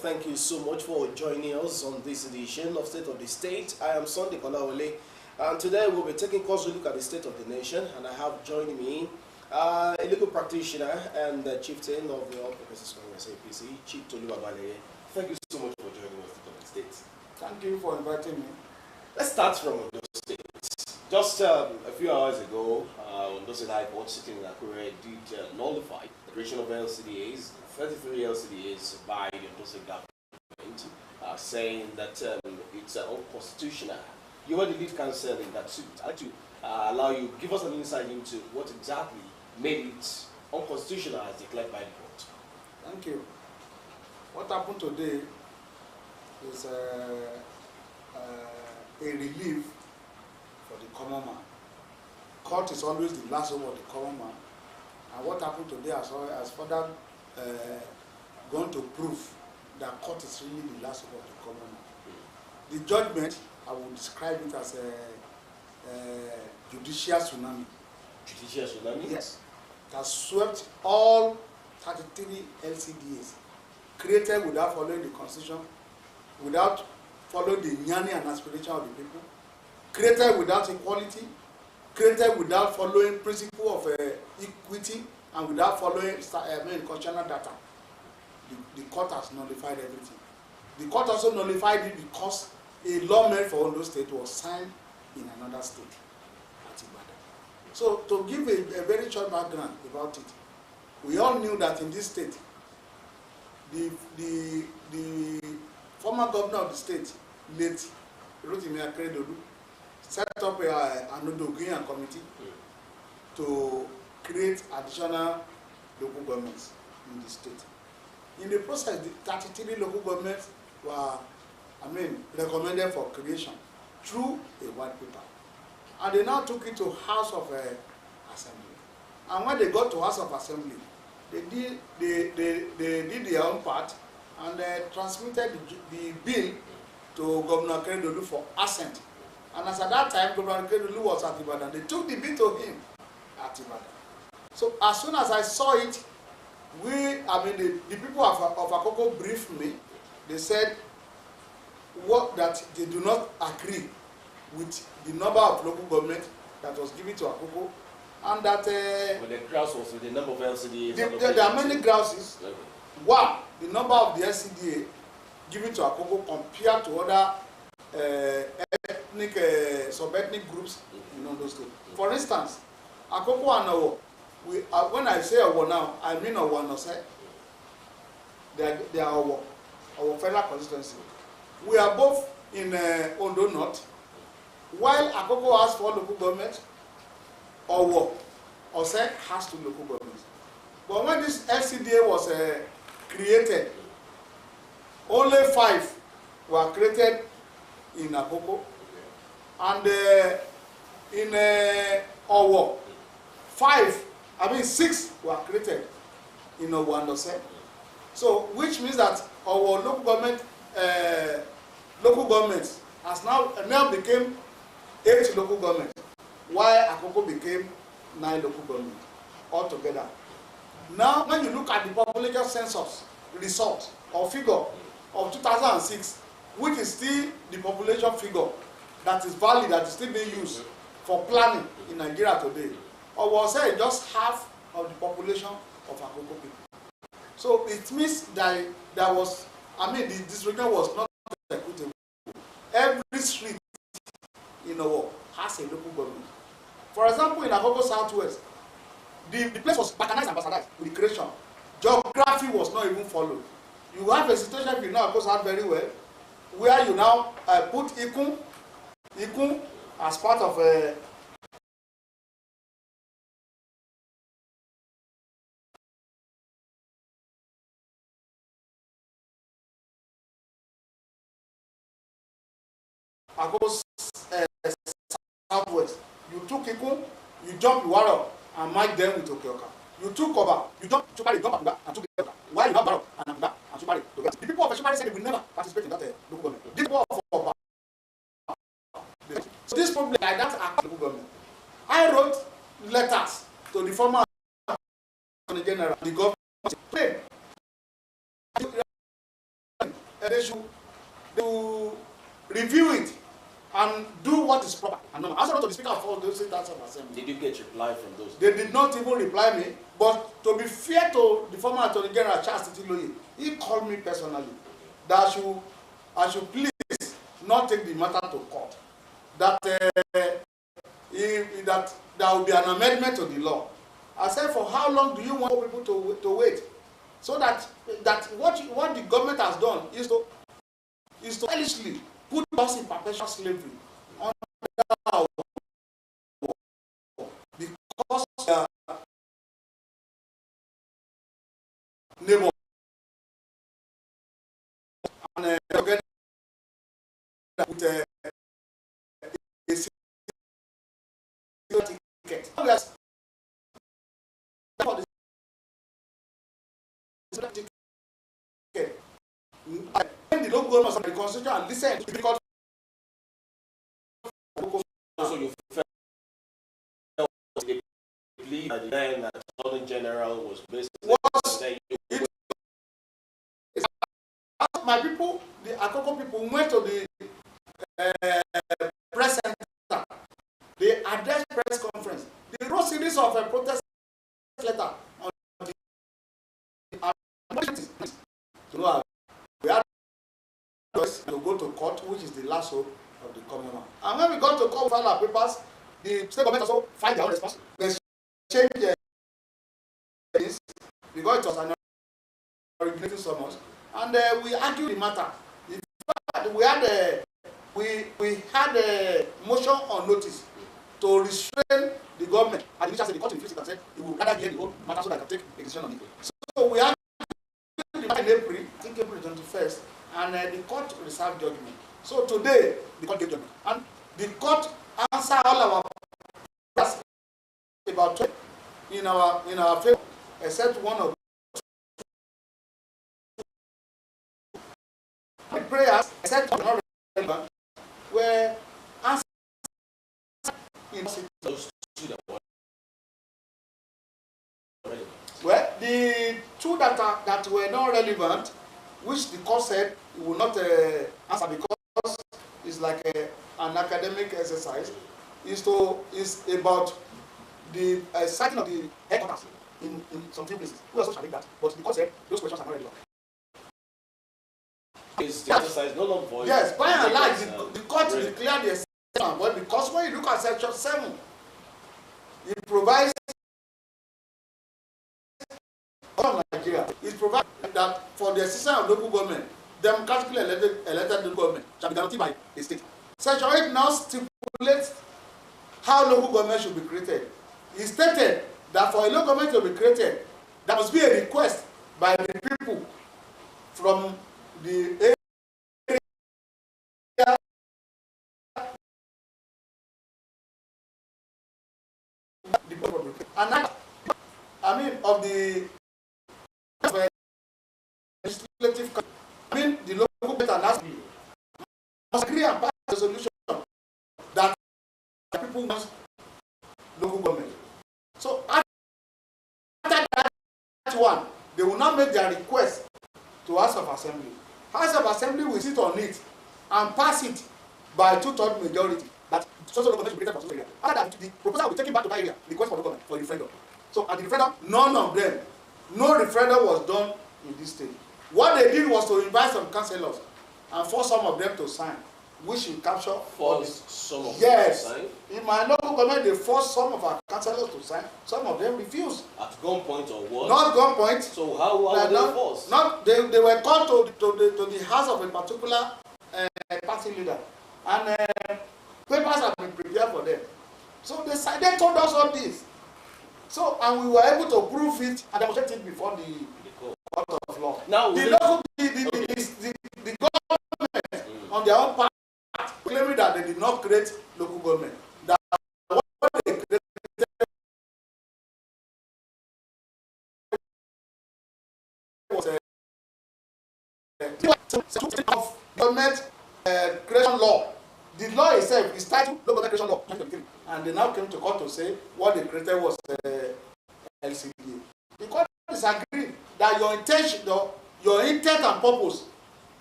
Thank you so much for joining us on this edition of State of the State. I am Sunday Kolawole, and today we'll be taking a closer look at the state of the nation. And I have joining me a legal practitioner and the chieftain of the All Progressives Congress APC, Chief Toluwabaleye. Thank you so much for joining us State of the State. Thank you for inviting me. Let's start from Ondo State. Just a few hours ago, Ondo State High Court sitting in Akure did nullify the creation of LCDAs, 33 LCDAs by the Ondo State government, saying that it's unconstitutional. You were the lead counsel in that suit. I'd like to allow you, give us an insight into what exactly made it unconstitutional as declared by the court. Thank you. What happened today is a relief for the common man. Court is always the last hope of the common man. And what happened today has further gone to prove that court is really the last hope of the common man. The judgment, I would describe it as a judicial tsunami. Judicial tsunami? Yes. That swept all 33 LCDAs, created without following the constitution, without following the yearning and aspiration of the people, created without equality, created without following principle of equity, and without following constitutional data. The court has nullified everything. The court also nullified it because a law made for Ondo State was signed in another state, at Ibadan. So to give a very short background about it, we all knew that in this state, the former governor of the state, late Rotimi Akeredolu, set up an Odoguyan committee to create additional local governments in the state. In the process, the 33 local governments were, recommended for creation through a white paper. And they now took it to House of Assembly. And when they got to House of Assembly, they did their own part and they transmitted the bill to Governor Akeredolu for assent. And as at that time, Governor Akeredolu was at Ibadan. They took the bill to him at Ibadan. So as soon as I saw it, the people of Akoko briefed me. They said that they do not agree with the number of local government that was given to Akoko, and that but the grouse was with the number of LCDAs. There are many grouses. One, the number of the LCDA given to Akoko compared to other ethnic sub-ethnic groups in Ondo State. For instance, Akoko and Owo when I say Owo now, I mean Owo Nose. They are our federal constituency. We are both in Ondo North. While Akoko has 4 local governments, Owo Ose has 2 local governments. But when this LCDA was created, only 5 were created in Akoko, and in Owo, 6 were created in Owo and Ose. So, which means that our local governments has now became 8 local governments, while Akoko became 9 local governments altogether. Now, when you look at the population census result or figure of 2006, which is still the population figure that is valid, that is still being used for planning in Nigeria today, or was just half of the population of Akoko people. So it means that this region was not equitable. Every street in Owo has a local government. For example, in Akoko Southwest, the place was balkanized and bastardized with the creation. Geography was not even followed. You have a situation, if you know Akoko South very well, where you now put Ikun as part of a Akoko Southwest. You took Ikun, you jumped Iwaro and marked them with Okioka. You took Koba, you jumped Chupari, jump Akuga and took Okioka. Why you have Barrow and Akuga and Chupari together? The people of Chupari said they will never participate in that local government. The people of Oba. So this problem like that are local government. I wrote letters to the former Attorney General, the government, they should review it and do what is proper. And I also wrote to the Speaker of all those state assembly. Did you get reply from those? They did not even reply me. But to be fair to the former Attorney General Charles Titiloye, he called me personally that I should please not take the matter to court. That that there will be an amendment to the law. I said, for how long do you want people to wait? So that what the government has done is to stylishly put us in perpetual slavery under our because neighbor and with a ticket. When the local government of the constitution and listen to because so you felt they believe that then that Attorney General was basically my people, the Akoko people went to the press center. They addressed press conference. They wrote series of a protest letter on the we had to go to court, which is the last hope of the common man. And when we got to court, file our papers, the state government also filed their own response. They changed their things because it was an originating summons, and we argued the matter. In fact, we had a motion on notice to restrain the government, and the court refused it and said it will rather hear the whole matter so that I can take a decision on it. So we had in April, I think April 21st, and the court reserved judgment. So today, the court gave judgment. And the court answered all our prayers about 12 in our favor, except one of the prayers, except one not relevant, were answered in those two that were relevant. Well, the two that were not relevant, which the court said it will not answer because it's like an academic exercise, is about the citing of the headquarters in some few places. We also challenge that, but the court said those questions are not relevant. Is the exercise no longer void? Yes, by and large, the court declared the exercise void because when you look at section 7, it provides of Nigeria is provided that for the existence of local government, democratically elected local government shall be guaranteed by the state. Section 8 now stipulates how local government should be created. It stated that for a local government to be created, there must be a request by the people from the area and that, I mean, of the legislative, I mean, the local government must agree and pass a resolution that people want local government. So after that one, they will not make their request to House of Assembly. House of Assembly will sit on it and pass it by 2/3 majority. That social government should be created for social area. After that, the proposal will be taken back to that area, request for local government for referendum. So at the referendum, none of them, no referendum was done in this state. What they did was to invite some councillors and force some of them to sign, which will capture force some of them to sign. In my local government, they forced some of our councillors to sign. Some of them refused. At gunpoint or what? Not gunpoint. So how were they forced? Not they were called to the house of a particular party leader, and papers have been prepared for them. So they told us all this. So and we were able to prove it and demonstrate it before the court of law. Now the government on their own part claiming that they did not create local government. That what they created was of government creation law. The law itself is titled Local Government Creation Law 2023, and they now came to court to say what they created was LCDA. The court disagreed that your intent and purpose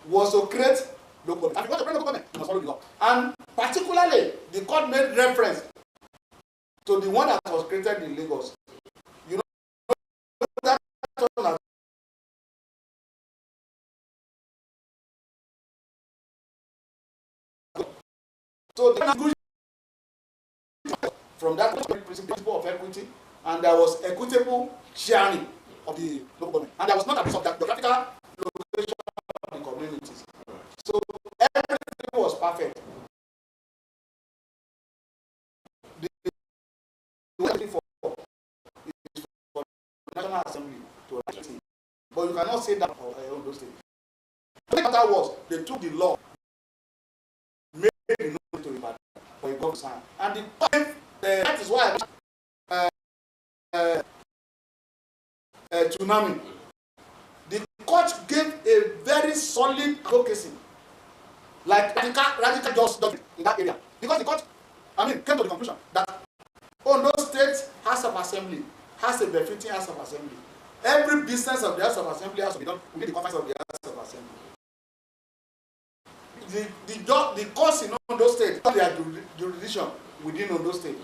was to create local government. And if you want to create local government, you must follow the law. And particularly, the court made reference to the one that was created in Lagos. You know that one so from that principle of equity, and there was equitable sharing of the local government, and there was not abuse of that geographical location of the communities. So everything was perfect. The for National Assembly to write it, but you cannot say that on those things. The matter was they took the law, made it known to the for a government, and the that is why tsunami. The court gave a very solid advocacy, like radical justice in that area, because the court, came to the conclusion that Ondo State House of Assembly has a befitting House of Assembly. Every business of the House of Assembly has to be done within the confines of the House of Assembly. The courts in Ondo State, their jurisdiction within Ondo State,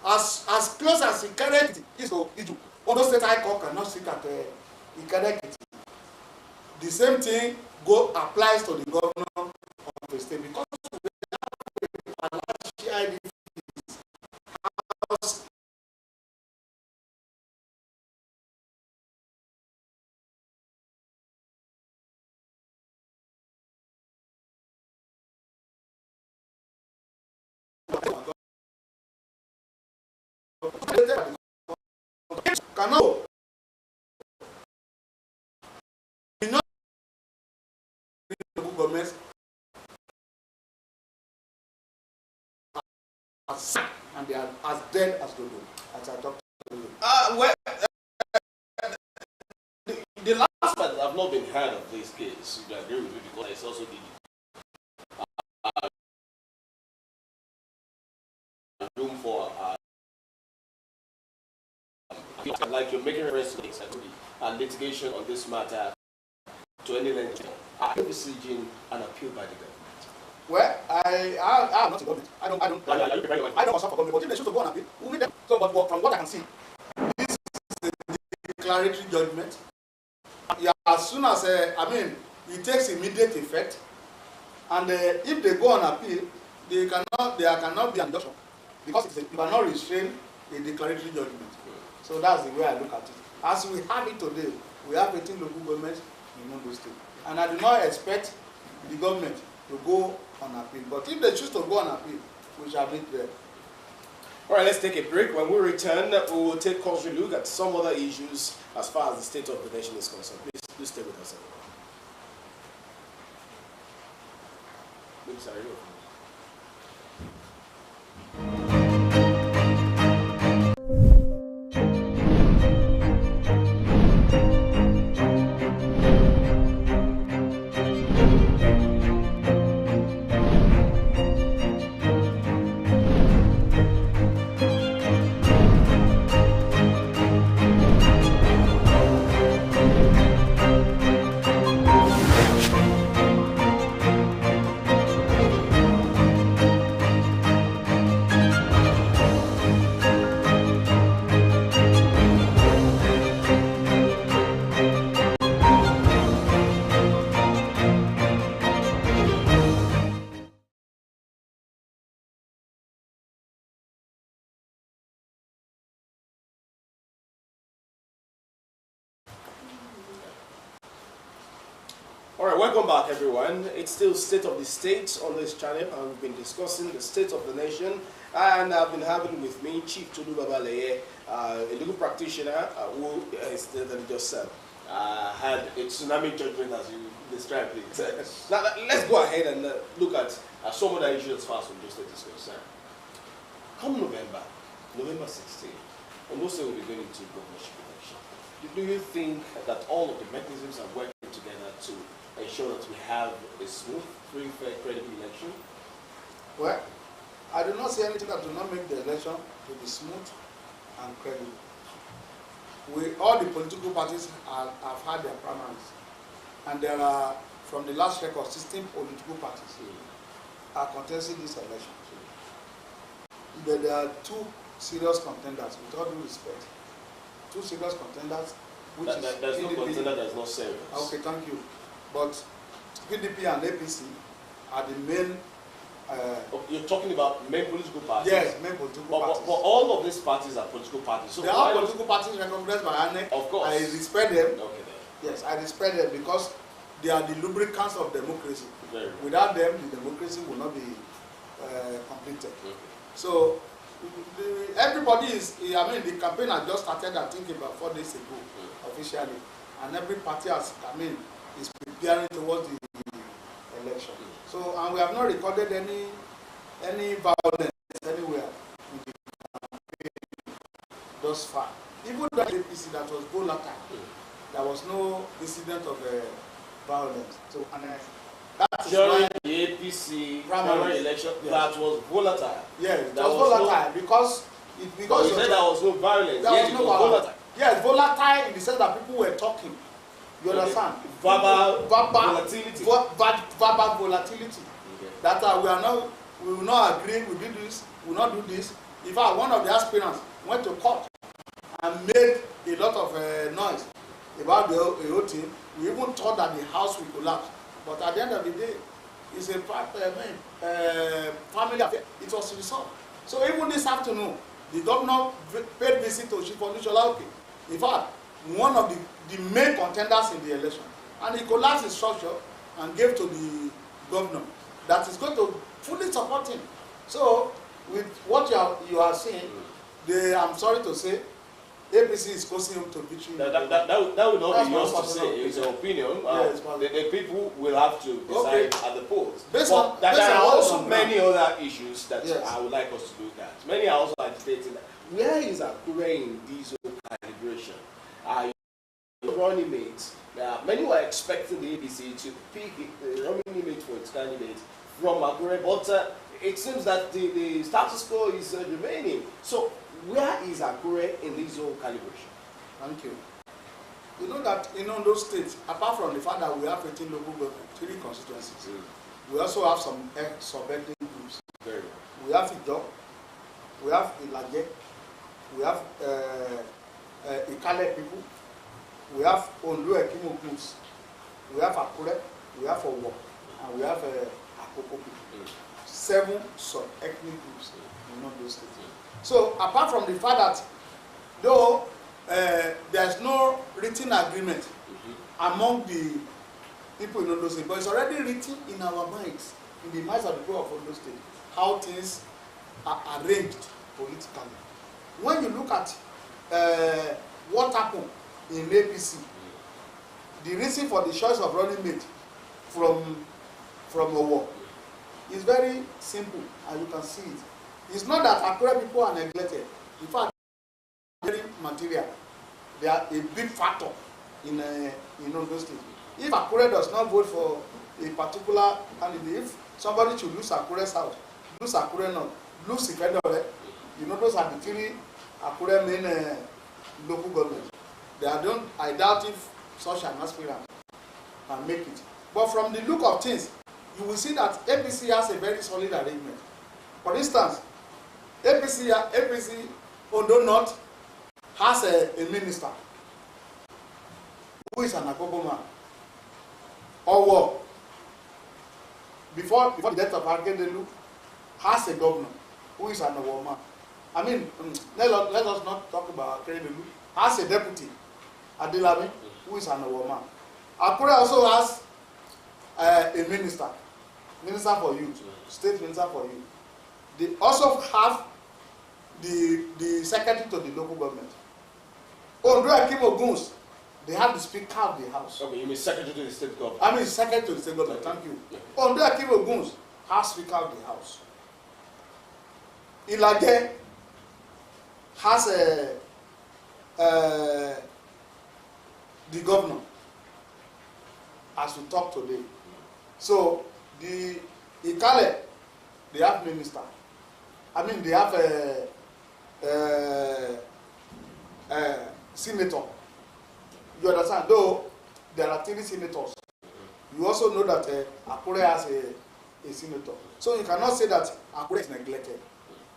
as close as Ikere is to Iju. Ondo State High Court cannot sit at Ikere. The same thing applies to the governor of the state, because we have a large CID house. Cannot governments and they are as dead as dodo, as I talked to you. The last part I've not been heard of this case, you agree with me, because it's also the room for like you're making reference to litigation on this matter to any length. Are you besieging an appeal by the government? Well, I'm not a government. I don't consult for government, but if they choose to go on appeal, we'll meet them. So, but from what I can see, this is a declaratory judgment. Yeah, as soon as it takes immediate effect, and if they go on appeal, there cannot be an injunction, because you cannot restrain a declaratory judgment. So that's the way I look at it. As we have it today, We have 18 local governments in Ondo State. And I do not expect the government to go on appeal. But if they choose to go on appeal, we shall meet there. All right, let's take a break. When we return, we will take a closer look at some other issues as far as the state of the nation is concerned. Please stay with us. Sorry. All right, welcome back, everyone. It's still State of the State on this channel, and we've been discussing the state of the nation. And I've been having with me Chief Tolu Babaleye, a legal practitioner who just had a tsunami judgment, as you described it. Now, let's go ahead and look at some other issues as far as Ondo State is concerned. Come November 16, Ondo State will be going into governorship election. Do you think that all of the mechanisms are working together to ensure that we have a smooth, free, fair, credible election? Well, I do not see anything that will not make the election to be smooth and credible. All the political parties have had their primaries, and there are, from the last record, 16 political parties are contesting this election. But there are two serious contenders, with all due respect. Two serious contenders, which there's no contender that's not serious. Okay, thank you. But PDP and APC are the main. You're talking about main political parties? Yes, main political parties. But all of these parties are political parties. So they are political parties recognized by ANEC. Of course. I respect them. Okay, then. Yes, I respect them because they are the lubricants of democracy. Very well. Without them, the democracy will not be completed. Okay. So, everybody is, I mean, the campaign has just started, I think, about 4 days ago, officially. And every party has, is preparing towards the election. So, and we have not recorded any violence anywhere in the campaign thus far. Even the APC that was volatile, there was no incident of violence. So, and that is during the APC primary election, yes, that was volatile. Yes, it was volatile because you said there was no violence. There was no volatile. Yes, volatile in the sense that people were talking. You understand? Verbal volatility. Verbal volatility. Okay. That we will not agree, we do this, we will not do this. In fact, one of the aspirants went to court and made a lot of noise about the whole thing. We even thought that the house would collapse. But at the end of the day, it's a family affair. It was resolved. So even this afternoon, the governor paid visit to Chief Olushola. In fact, one of the main contenders in the election. And he collapsed his structure and gave to the governor that is going to fully support him. So, with what you are saying, I'm sorry to say, APC is causing him to victory. That would not be yours to say. It's an opinion. Yes, the people will have to decide at the polls. There are also many other issues that I would like us to look at. Many are also agitating that. Where is Akure in diesel calibration? Running mates. Many were expecting the APC to pick the running mate for its candidate from Akure, but it seems that the status quo is remaining. So, where is Akure in this whole calibration? Thank you. You know that in Ondo State, apart from the fact that we have 18 local government, 3 constituencies, we also have some sub-ethnic groups. Very well. We have Ijo, we have Ilaje, we have Ikale people, we have Ondo Ekimo groups, we have Akure, we have Owo, and we have Akoko people. 7 sub-ethnic groups in Ondo State. So, apart from the fact that though there's no written agreement among the people in Ondo State, but it's already written in our minds, in the minds of the people of Ondo State, how things are arranged politically. When you look at what happened in APC, the reason for the choice of running mate from Owo is very simple, and you can see it. It's not that Akure people are neglected. In fact, very material. They are a big factor in Ondo State. If Akure does not vote for a particular candidate, if somebody should lose Akure's house, lose Akure North, lose Ifedore, you know those are the three Akure main local government. I doubt if such an aspirant can make it. But from the look of things, you will see that APC has a very solid arrangement. For instance, APC Ondo North has a minister who is an Akobo man. Owo, before the death of Akedelu, has a governor who is an Owo man. I mean, let us not talk about Akedelu. Has a deputy, Adelabi, who is an Owo man. Akure also has a minister for youth, state minister for youth. They also have the secretary to the local government. Ondo Akim Oguns, they have the speaker of the house. Okay, you mean secretary to the state government? I mean secretary to the state government. Thank you. Ondo Akim Oguns has speaker of the house. Ilage has the governor, as we talk today. So the Ikale, they have minister. I mean, they have a senator. You understand? Though there are 3 senators, you also know that Akure has a senator. So you cannot say that Akure is neglected.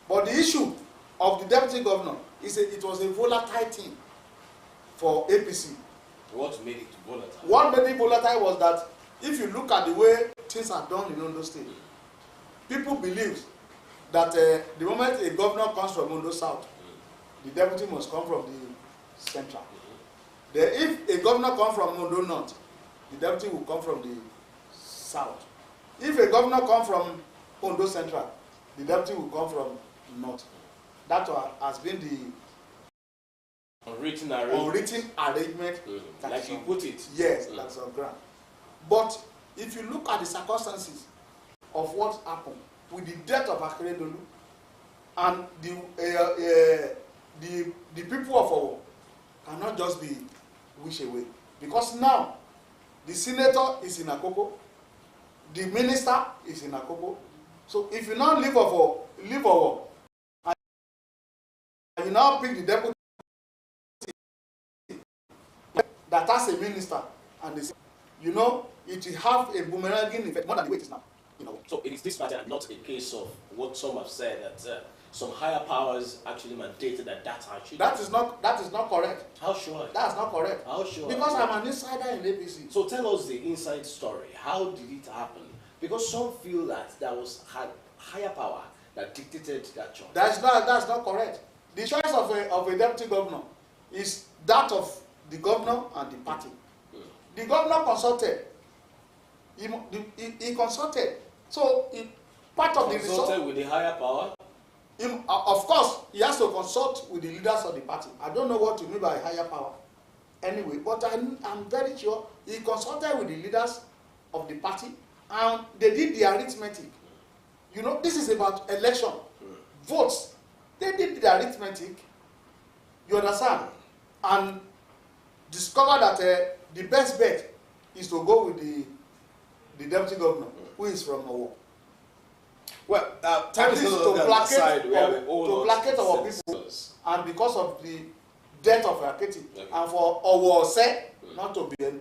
But the issue of the deputy governor is it was a volatile thing for APC. What made it volatile? What made it volatile was that if you look at the way things are done in Ondo State, people believe that the moment a governor comes from Ondo South, the deputy must come from the central. Then if a governor comes from Ondo North, the deputy will come from the south. If a governor comes from Ondo Central, the deputy will come from north. That has been the unwritten arrangement. Like you put it. Yes, that's on ground. But if you look at the circumstances of what happened with the death of Akeredolu and the people of Owo cannot just be wished away, because now the senator is in Akoko, the minister is in Akoko. So if you now leave Owo and you now pick the deputy that has a minister, and they, you know, it will have a boomeranging effect more than the way it is now. You know. So it is this matter, not a case of what some have said that some higher powers actually mandated that that's actually. That is not correct. How sure? That's not correct. How sure? Because I'm an insider in APC. So tell us the inside story. How did it happen? Because some feel that there was higher power that dictated that choice. That's not correct. The choice of a deputy governor is that of the governor and the party. The governor consulted. He consulted. So part of the result. Consulted with the higher power. Of course, he has to consult with the leaders of the party. I don't know what you mean by higher power. Anyway, but I'm very sure he consulted with the leaders of the party, and they did the arithmetic. You know, this is about election, votes. They did the arithmetic. You understand? And discovered that the best bet is to go with the deputy governor, who is from Owo. Well, time is to placate our people, and because of the death of Aketi, and for Owo not to be in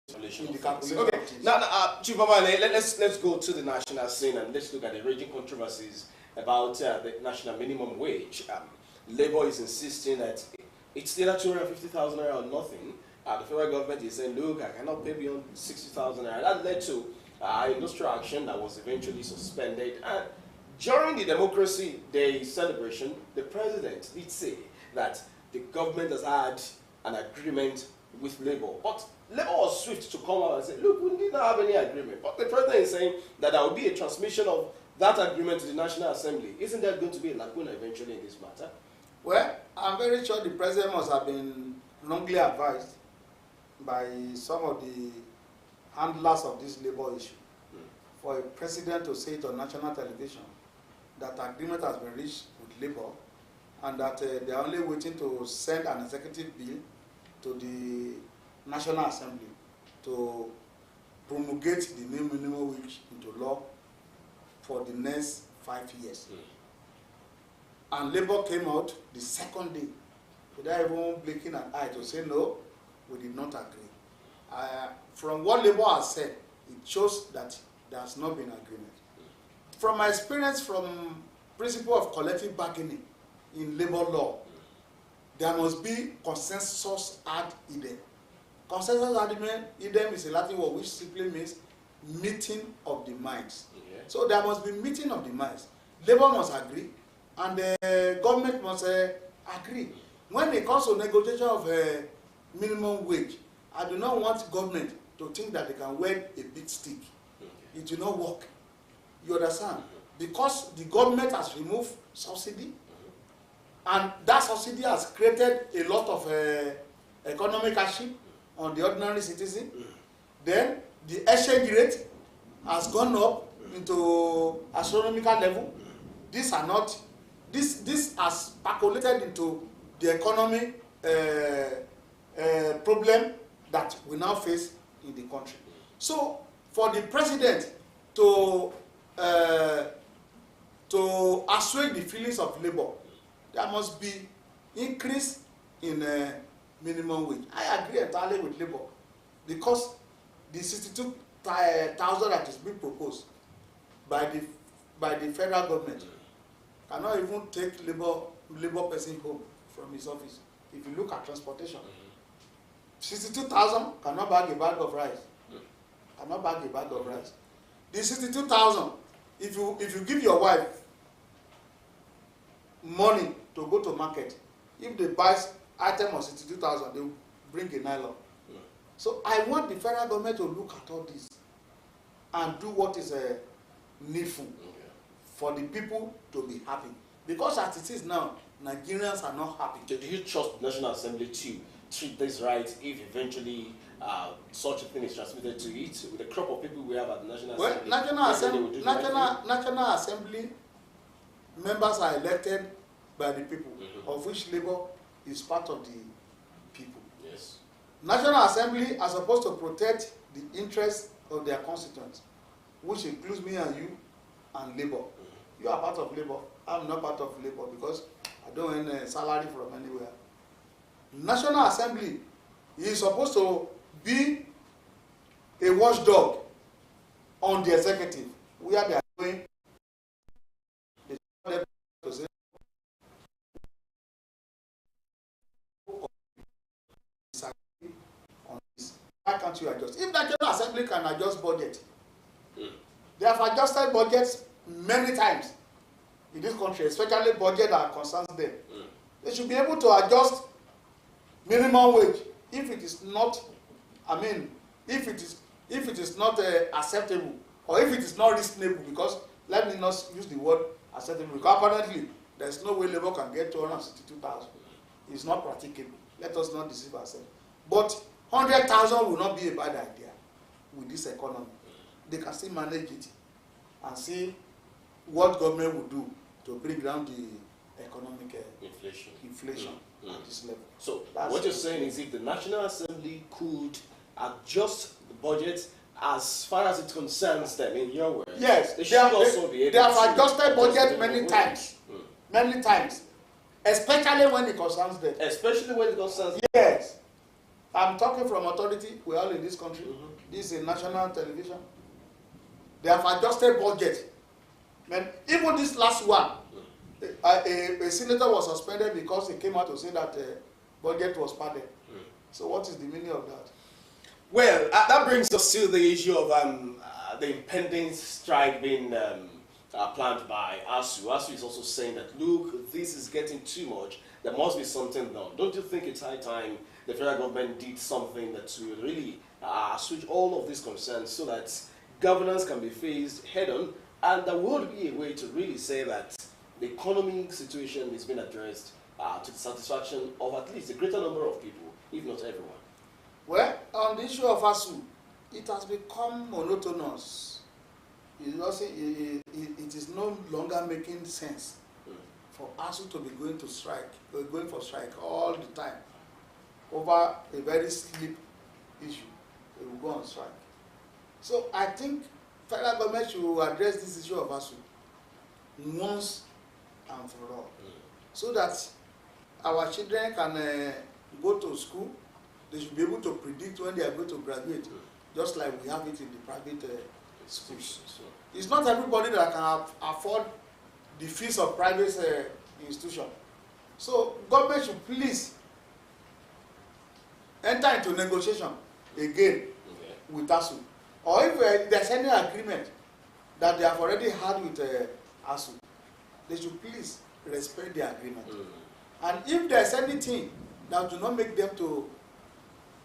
the calculation. Okay, now, Chief Mamale, let's go to the national scene and let's look at the raging controversies about the national minimum wage. Labour is insisting that it's either 250,000 naira or nothing. The federal government is saying, look, I cannot pay beyond 60,000 naira. That led to industrial action that was eventually suspended. And during the Democracy Day celebration, the president did say that the government has had an agreement with Labour. But Labour was swift to come out and say, look, we did not have any agreement. But the president is saying that there will be a transmission of that agreement to the National Assembly. Isn't there going to be a lacuna eventually in this matter? Well, I'm very sure the president must have been wrongly advised by some of the handlers of this Labour issue. For a president to say it on national television that agreement has been reached with Labour and that they are only waiting to send an executive bill to the National Assembly to promulgate the new minimum wage into law for the next 5 years. And Labour came out the second day without even blinking an eye to say no, we did not agree. From what Labour has said, it shows that there has not been agreement. From my experience from principle of collective bargaining in labor law, there must be consensus ad idem. Consensus ad idem is a Latin word which simply means meeting of the minds. Okay. So there must be meeting of the minds. Labor must agree, and the government must agree. When it comes to negotiation of minimum wage, I do not want government to think that they can wear a big stick. It will not work. You understand? Because the government has removed subsidy, and that subsidy has created a lot of economic hardship on the ordinary citizen. Then the exchange rate has gone up into astronomical level. These are not. This has percolated into the economic problem that we now face in the country. So, for the president to assuage the feelings of labor, there must be increase in minimum wage. I agree entirely with labor because the 62,000 that is being proposed by the federal government cannot even take labor person home from his office. If you look at transportation, 62,000 cannot bag a bag of rice. Cannot bag a bag of rice. The 62,000, if you give your wife money to go to market, if they buy item of 62,000, they will bring a nylon. So I want the federal government to look at all this and do what is needful for the people to be happy. Because as it is now, Nigerians are not happy. Do you trust the National Assembly to treat this right if eventually such a thing is transmitted to it with the crop of people we have at the National Assembly? National Assembly members are elected by the people, of which Labour is part of the people. Yes. National Assembly are supposed to protect the interests of their constituents, which includes me and you and Labour. You are part of Labour. I'm not part of Labour because I don't earn a salary from anywhere. National Assembly is supposed to be a watchdog on the executive, where they are going. They to say, on this. Why can't you adjust? If the National Assembly can adjust budget, they have adjusted budgets many times in this country, especially budget that concerns them. They should be able to adjust minimum wage if it is not, if it is not acceptable, or if it is not reasonable, because let me not use the word acceptable, because apparently there is no way Labour can get 262,000. It's not practicable. Let us not deceive ourselves. But 100,000 will not be a bad idea with this economy. They can still manage it and see what government will do to bring down the economic inflation at this level. So what you're saying is if the National Assembly could adjust the budget as far as it concerns them, in your words, yes, they have adjusted budget many times. Many times. Especially when it concerns them. Especially when it concerns them. Yes. I'm talking from authority. We're all in this country. This is a national television. They have adjusted budget. Man, even this last one, a senator was suspended because he came out to say that budget was padded. So what is the meaning of that? Well, that brings us to the issue of the impending strike being planned by ASU. ASU is also saying that, look, this is getting too much. There must be something done. Don't you think it's high time the federal government did something that will really switch all of these concerns so that governance can be faced head-on, and there would be a way to really say that the economic situation is being addressed to the satisfaction of at least a greater number of people, if not everyone? Well, on the issue of ASU, it has become monotonous. It is no longer making sense for ASU to be going for strike all the time over a very slip issue. They will go on strike. So I think federal government should address this issue of ASU once and for all, so that our children can go to school. They should be able to predict when they are going to graduate, just like we have it in the private schools. It's not everybody that can afford the fees of private institution. So government should please enter into negotiation again with ASU. Or if there's any agreement that they have already had with ASU, they should please respect the agreement. And if there's anything that do not make them to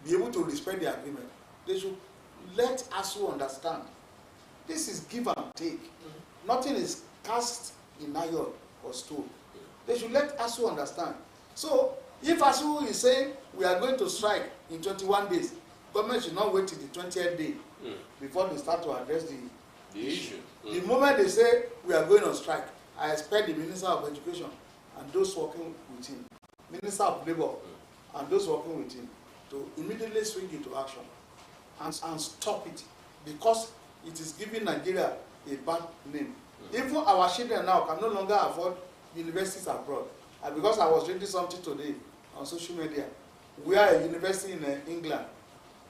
be able to respect the agreement, they should let ASU understand. This is give and take. Nothing is cast in iron or stone. They should let ASU understand. So if ASU is saying we are going to strike in 21 days, government should not wait till the 20th day before they start to address the issue. The moment they say we are going on strike, I expect the Minister of Education and those working with him, Minister of Labour and those working with him, to immediately swing into action and stop it, because it is giving Nigeria a bad name. Even our children now can no longer afford universities abroad. And because I was reading something today on social media, where a university in England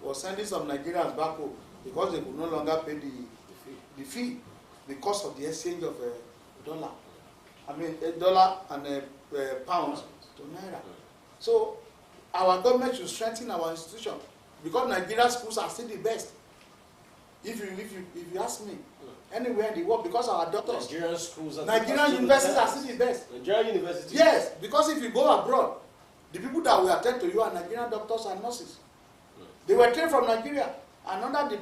was sending some Nigerians back home because they could no longer pay the fee because of the exchange of dollar. I mean, $1 and pounds to naira. So our government should strengthen our institution, because Nigerian schools are still the best. If you ask me, anywhere in the world, because our doctors, Nigerian universities are still the best. Nigerian universities? Yes, because if you go abroad, the people that will attend to you are Nigerian doctors and nurses. They were trained from Nigeria, and under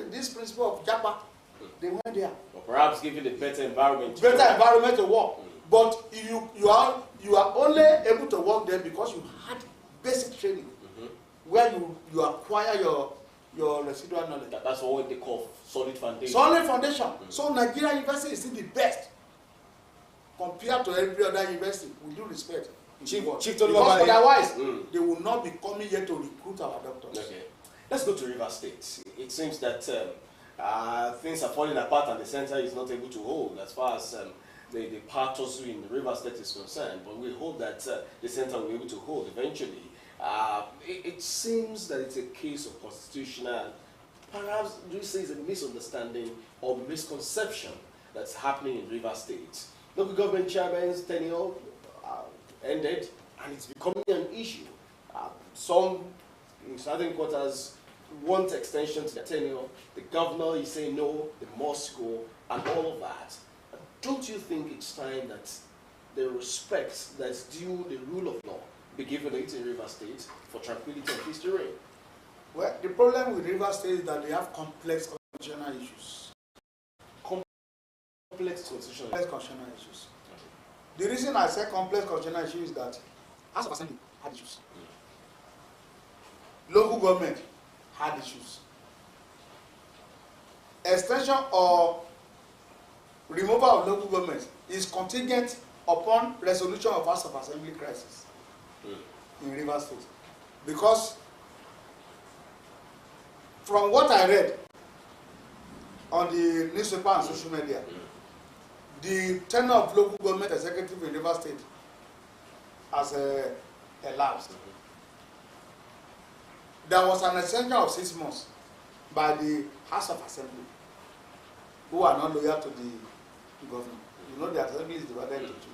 this principle of JAPA, they went there. Or perhaps giving a better environment. Environment to work. But you are only able to work there because you had basic training, where you acquire your residual knowledge. That's what they call solid foundation. Solid foundation. So Nigeria University is still the best compared to every other university, with due respect. Because otherwise, they will not be coming here to recruit our doctors. Okay. Let's go to Rivers State. It seems that things are falling apart and the center is not able to hold as far as the part also in Rivers State is concerned. But we hope that the center will be able to hold eventually. It seems that it's a case of constitutional, perhaps do you say it's a misunderstanding or misconception that's happening in Rivers State. Local government chairman's tenure ended, and it's becoming an issue. Some in certain quarters want extension to their tenure. The governor is saying no, they must go, and all of that. Don't you think it's time that the respect that's due the rule of law be given it in Rivers State for tranquility and peace to reign? Well, the problem with Rivers State is that they have complex constitutional issues. Complex constitutional issues. The reason I say complex constitutional issues is that House of Assembly had issues. Local government had issues. Extension or removal of local government is contingent upon resolution of House of Assembly crisis in Rivers State. Because from what I read on the newspaper and social media, the tenure of local government executive in Rivers State has elapsed. There was an extension of 6 months by the House of Assembly, who are not loyal to the government. You know, the assembly is divided into two.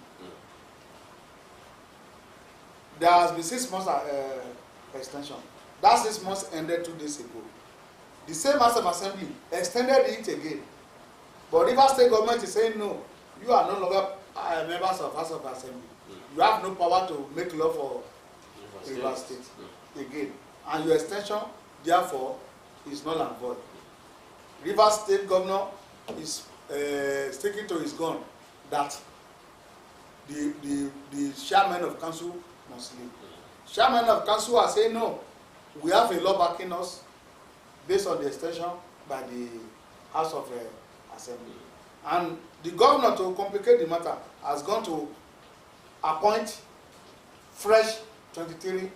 There has been 6 months extension. That 6 months ended 2 days ago. The same House of Assembly extended it again, But Rivers State government is saying no, you are no longer members of House of Assembly. You have no power to make law for Rivers State again. And your extension, therefore, is null and void. Rivers State governor is sticking to his gun that the chairman of council must leave. Chairman of council are saying no, we have a law backing us based on the extension by the House of Assembly. And the governor, to complicate the matter, has gone to appoint fresh 23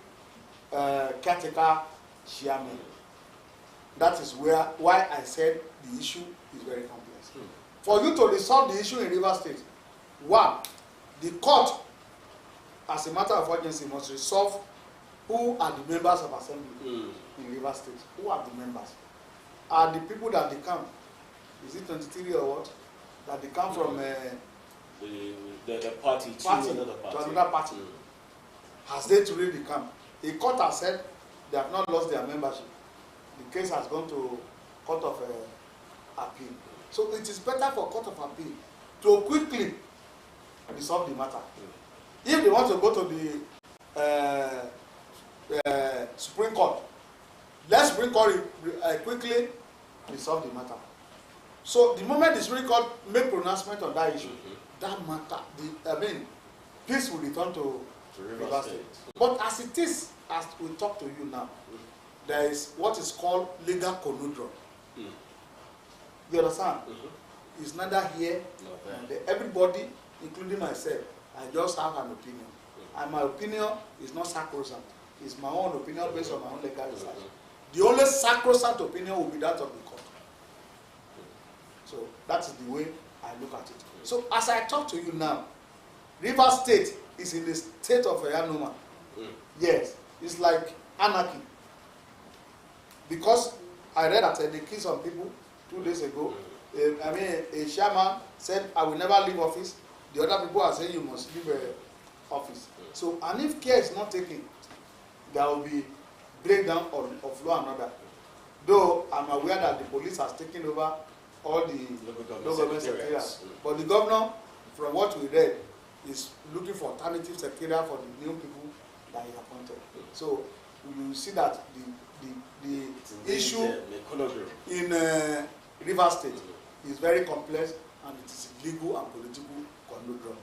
caretaker chairmen. That is why I said the issue is very complex. For you to resolve the issue in Rivers State, one, the court, as a matter of urgency, must resolve who are the members of assembly in Rivers State. Who are the members? Are the people that they come? Is it 23 or what? That they come from the party to another party. To another party. Has they truly come? The court has said they have not lost their membership. The case has gone to Court of Appeal. So it is better for Court of Appeal to quickly resolve the matter. If they want to go to the Supreme Court, let Supreme Court quickly resolve the matter. So the moment the Supreme Court make pronouncement on that issue, that matter, peace will return to Rivers State. But as it is, as we talk to you now, there is what is called legal conundrum. You understand? It's neither here nor there. Everybody, including myself, I just have an opinion. And my opinion is not sacrosanct. It's my own opinion based on my own legal research. The only sacrosanct opinion will be that of the court. So that is the way I look at it. So as I talk to you now, Rivers State is in the state of Yanuma. Yes, it's like anarchy. Because I read that they killed some people 2 days ago. A chairman said, I will never leave office. The other people are saying you must leave office. So, and if care is not taken, there will be breakdown of law and order. Though I'm aware that the police has taken over all the local government secretariats. But the governor, from what we read, is looking for alternative secretariat for the new people that he appointed. So you see that the issue in Rivers State is very complex, and it is legal and political conundrum,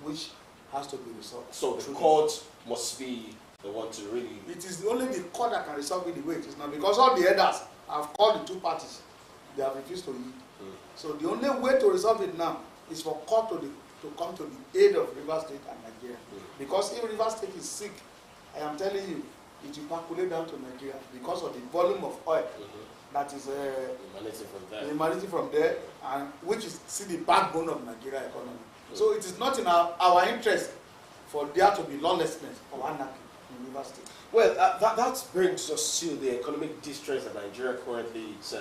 which has to be resolved. So the court must be the one to really... It is only the court that can resolve it the way it is now, because all the others have called the two parties. They have refused to yield. So the only way to resolve it now is for court to come to the aid of Rivers State and Nigeria. Because if Rivers State is sick, I am telling you, it will percolate down to Nigeria because of the volume of oil that is emanating from there, and which is the backbone of Nigeria economy. So it is not in our interest for there to be lawlessness or anarchy in Rivers State. Well, that brings us to the economic distress that Nigeria currently is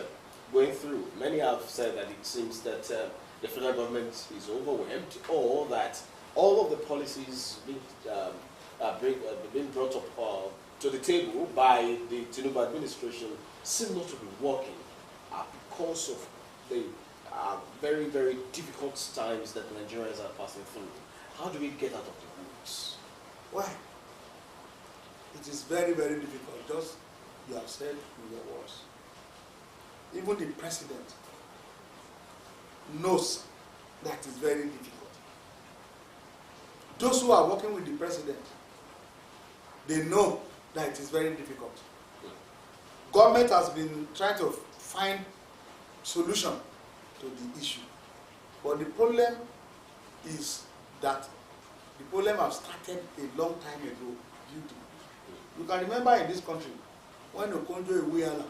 going through. Many have said that it seems that the federal government is overwhelmed, or that all of the policies being brought up to the table by the Tinubu administration seem not to be working because of the very, very difficult times that Nigerians are passing through. How do we get out of the woods? Well, it is very, very difficult, just you have said in your words. Even the president knows that it's very difficult. Those who are working with the president, they know that it is very difficult. Government has been trying to find solution to the issue. But the problem is that the problem has started a long time ago. You can remember in this country, when Okonjo Iweala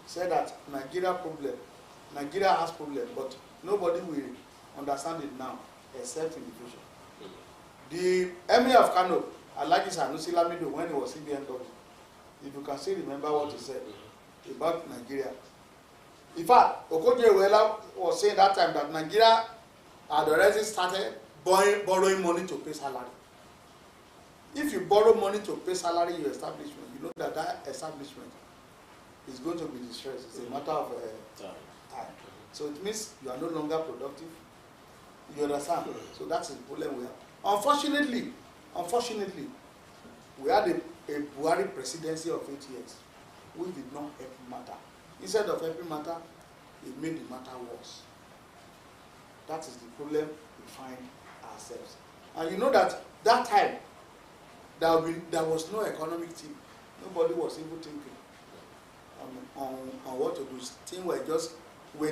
said that Nigeria has problem, but nobody will understand it now except in the future. The Emir of Kano, Alhaji Sanusi Lamido, when he was CBN, if you can still remember what he said about Nigeria. In fact, Okonjo Iweala was saying that time that Nigeria had already started borrowing money to pay salary. If you borrow money to pay salary in your establishment, you know that establishment is going to be distressed. It's a matter of time. So it means you are no longer productive. You understand? So that's the problem we have. Unfortunately, we had a Buhari presidency of 8 years, which did not help matter. Instead of helping matter, it made the matter worse. That is the problem we find ourselves. And you know that time, there was no economic team. Nobody was even thinking on what to do. Things were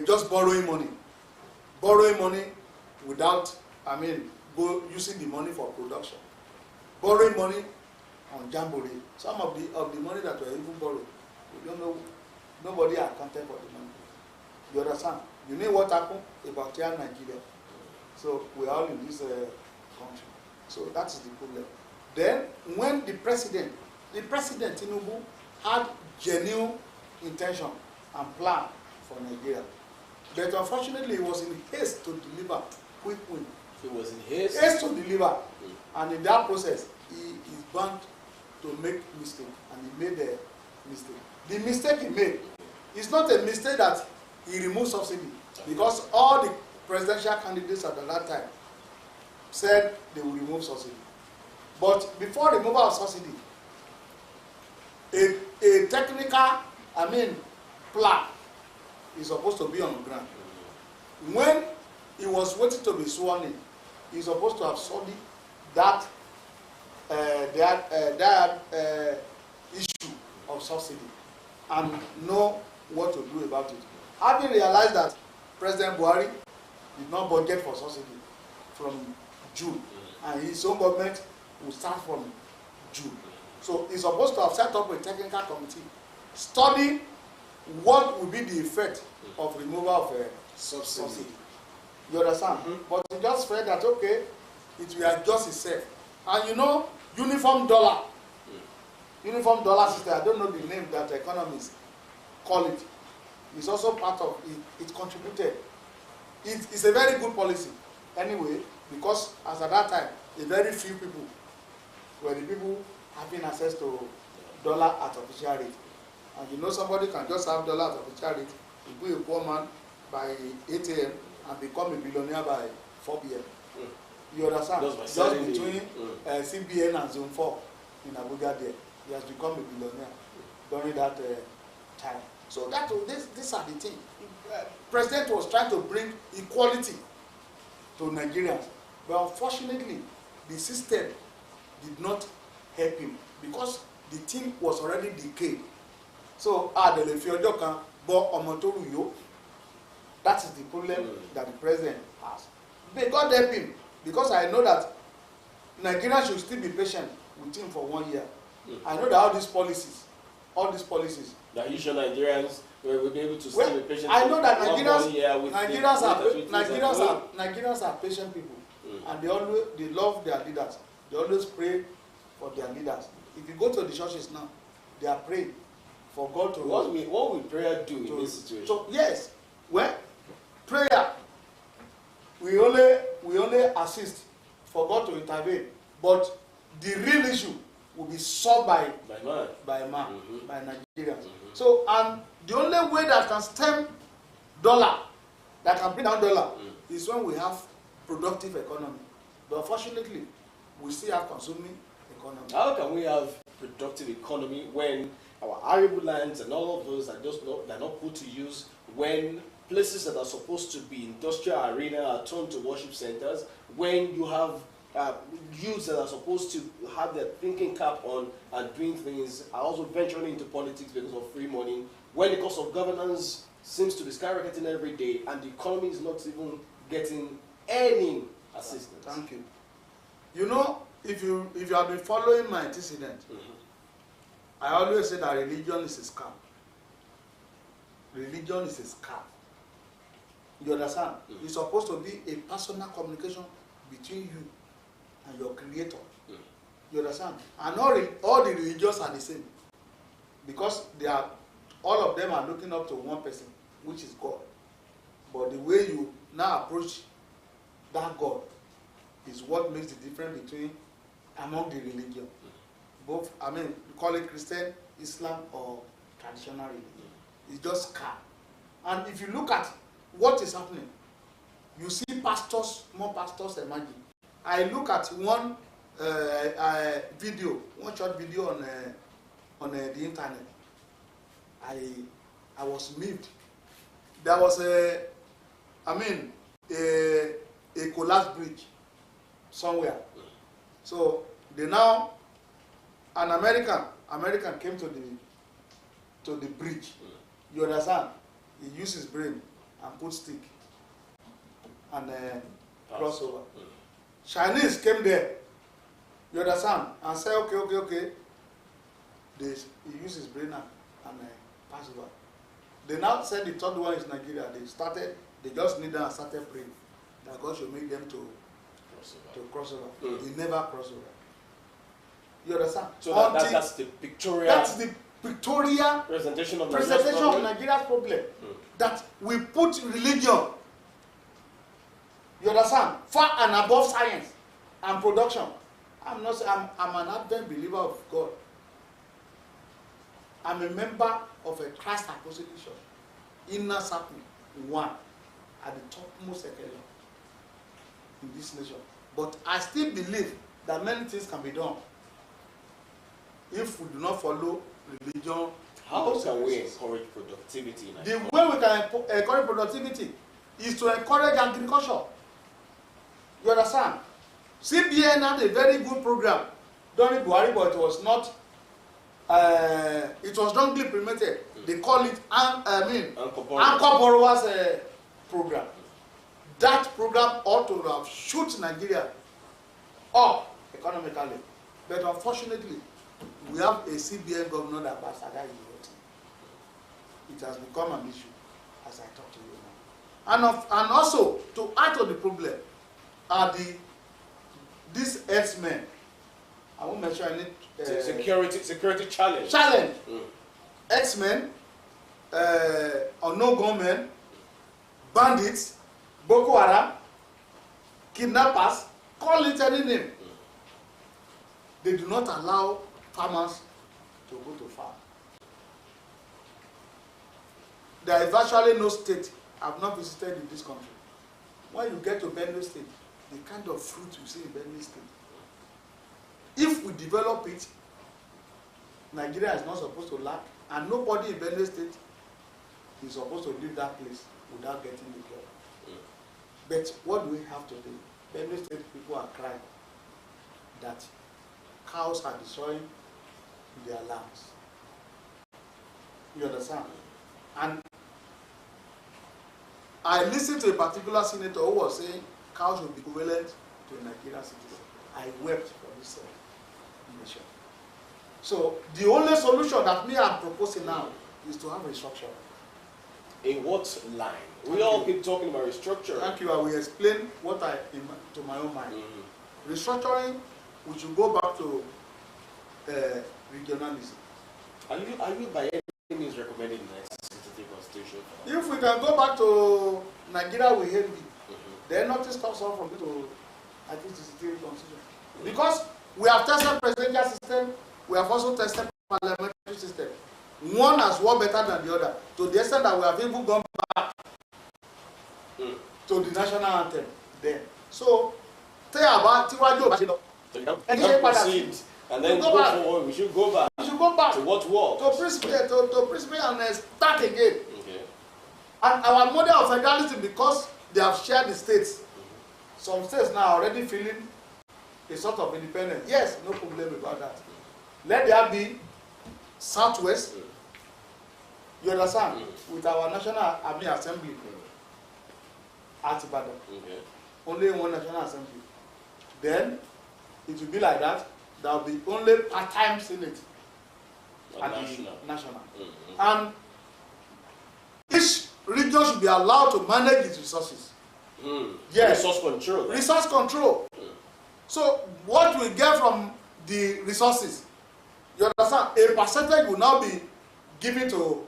just borrowing money without, using the money for production. Borrowing money on jamboree. Some of the money that were even borrowed, we don't know. Nobody accounted for the money. You understand? You know what happened about here in Nigeria. So we are all in this country. So that is the problem. Then when the president Tinubu had genuine intention and plan for Nigeria, but unfortunately he was in haste to deliver quick win. He was in haste to deliver, and in that process he is bound to make mistake, and he made a mistake. The mistake he made is not a mistake that he removed subsidy, because all the presidential candidates at that time said they will remove subsidy. But before removal of subsidy, a technical, plan is supposed to be on the ground. When he was waiting to be sworn in, he's supposed to have studied that issue of subsidy and know what to do about it. Having realized that President Buhari did not budget for subsidy from June, and his own government will start from June. So he's supposed to have set up a technical committee, study what will be the effect of removal of subsidy. You understand? But he just felt that, okay, it will adjust itself. And you know, uniform dollar system, I don't know the name that economists call it, is also part of it. It contributed. It's a very good policy anyway, because as at that time, a very few people were the people having access to dollar at official rate. And you know, somebody can just have dollar at official rate, he be a poor man by 8 a.m. and become a billionaire by 4 p.m. You understand? Just between CBN and Zone 4 in Abuja there, he has become a billionaire during that time. So these are the things. President was trying to bring equality to Nigerians, but unfortunately, the system did not help him because the thing was already decayed. So, that is the problem that the president has. May God help him, because I know that Nigerians should still be patient with him for 1 year. I know that all these policies. That you sure Nigerians will be able to still be patient. I know that Nigerians are patient people, and they love their leaders. They always pray for their leaders. If you go to the churches now, they are praying for God to. What will prayer do in this situation? So yes, well, prayer, we only assist for God to intervene, but the real issue will be solved by man, by Nigerians. So, and the only way that can stem dollar, that can bring down dollar, is when we have productive economy. But unfortunately, we still have consuming economy. How can we have productive economy when our arable lands and all of those are not put to use, when places that are supposed to be industrial arena are turned to worship centers, when you have youths that are supposed to have their thinking cap on and doing things are also venturing into politics because of free money, when the cost of governance seems to be skyrocketing every day and the economy is not even getting any assistance? Thank you. You know, if you have been following my antecedent, I always say that religion is a scam. Religion is a scam. You understand? It's supposed to be a personal communication between you and your creator. You understand? And all the religions are the same, because all of them are looking up to one person, which is God. But the way you now approach that God is what makes the difference among the religion. Both, call it Christian, Islam, or traditional religion. It's just scam. And if you look at what is happening? You see pastors, more pastors emerging. I look at one video, one short video on the internet. I was moved. There was a collapsed bridge somewhere. So they now, an American came to the bridge. You understand? He used his brain and put stick and cross over. Chinese came there. You understand? And said, okay. He used his brain and pass over. They now said the third one is Nigeria. They just need and started praying that God should make them to cross over. They never cross over. You understand? So that's the pictorial. That's the pictorial presentation of Nigeria's problem. That we put religion, you understand, far and above science and production. I'm an ardent believer of God. I'm a member of a Christ Apostolic Church, Inner Circle 1, at the topmost echelon in this nation. But I still believe that many things can be done if we do not follow religion. How can we encourage productivity in Nigeria? The way we can encourage productivity is to encourage agriculture. You understand? CBN had a very good program during Buhari, but it was not. It was wrongly implemented. They call it Anchor Borrowers program. That program ought to have shoot Nigeria up economically, but unfortunately, we have a CBN governor that bastardized the whole thing. It has become an issue as I talk to you now. And also, to add to the problem, are these X-men. I won't mention any security challenge. X-men, unknown gunmen, bandits, Boko Haram, kidnappers, call it any name. They do not allow farmers to go to farm. There is virtually no state I've not visited in this country. When you get to Benue State, the kind of fruit you see in Benue State, if we develop it, Nigeria is not supposed to lack, and nobody in Benue State is supposed to leave that place without getting the job. But what do we have to do? Benue State people are crying that cows are destroying their lands. You understand? And I listened to a particular senator who was saying cows should be equivalent to a Nigerian citizen. I wept for this nation. So the only solution that me I'm proposing now is to have restructuring. In what line? We all keep talking about restructuring. Thank you. I will explain what to my own mind. Restructuring, we should go back to regionalism. Are you by any means recommending the 1963 constitution? If we can go back to Nigeria, we hate it. Then nothing stops us from going to 1963 constitution. Because we have tested presidential system, we have also tested parliamentary system. One has worked better than the other, to the extent that we have even gone back to the national anthem then. So, and then go forward. We should go back. We should go back to what was? To principle and start again. Okay. And our model of federalism, because they have shared the states, some states now are already feeling a sort of independence. Yes, no problem about that. Let there be Southwest, you understand, with our National Army Assembly at Ibadan. Only one National Assembly. Then it will be like that. There will be only part-time Senate and national. And each region should be allowed to manage its resources. Yes. Resource control. Resource control. So what we get from the resources, you understand, a percentage will now be given to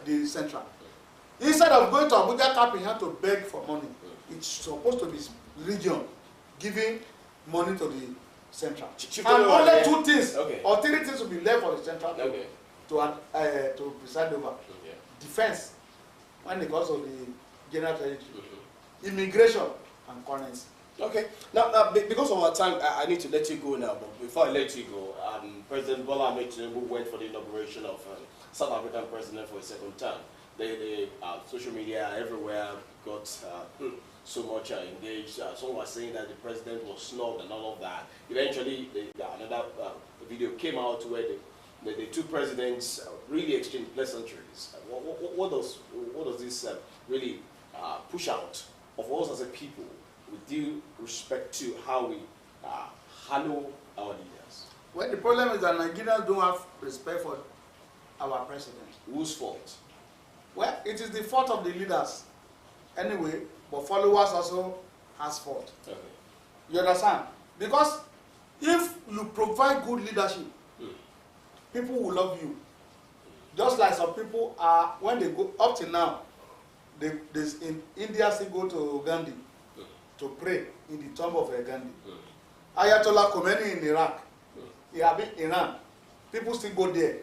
the central. Instead of going to Abuja Cap in hand to beg for money, it's supposed to be region giving money to the central. And only two things or three things will be left for the central to preside over. Defense, when it comes to general territory, immigration, and currency. Okay. Now, because of our time, I need to let you go now. But before I let you go, President Bola Ahmed Tinubu went for the inauguration of South African president for a second term. The social media everywhere got so much engaged. Some were saying that the president was snubbed and all of that. Eventually, another video came out where the two presidents really exchanged pleasantries. What does this really push out of us as a people with due respect to how we handle our leaders? Well, the problem is that Nigerians don't have respect for our president. Whose fault? Well, it is the fault of the leaders anyway, but followers also has fault. Okay. You understand? Because if you provide good leadership, people will love you. Just like some people are, when they go, up till now, they in India still go to Gandhi to pray in the tomb of Gandhi. Ayatollah Khomeini in Iraq, he have been in Iran, people still go there.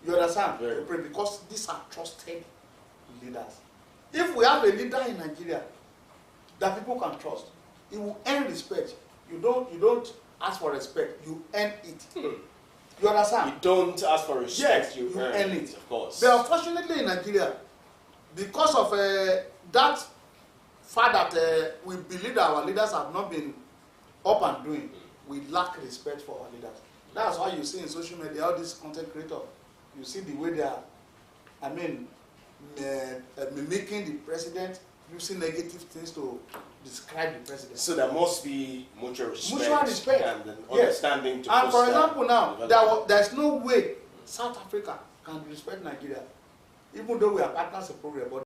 You understand? Very. To pray, because these are trusted leaders. If we have a leader in Nigeria that people can trust, he will earn respect. You don't ask for respect, you earn it. You understand? You don't ask for respect, Yes, you you earn earn it, it. of course. But unfortunately in Nigeria, because of that fact that we believe that our leaders have not been up and doing, we lack respect for our leaders. That's why you see in social media all these content creators, you see the way they are, mimicking the president, using negative things to describe the president. So there must be mutual respect, and an yes. understanding to And for foster example now, development. there's no way South Africa can respect Nigeria, even though we are partners in program, but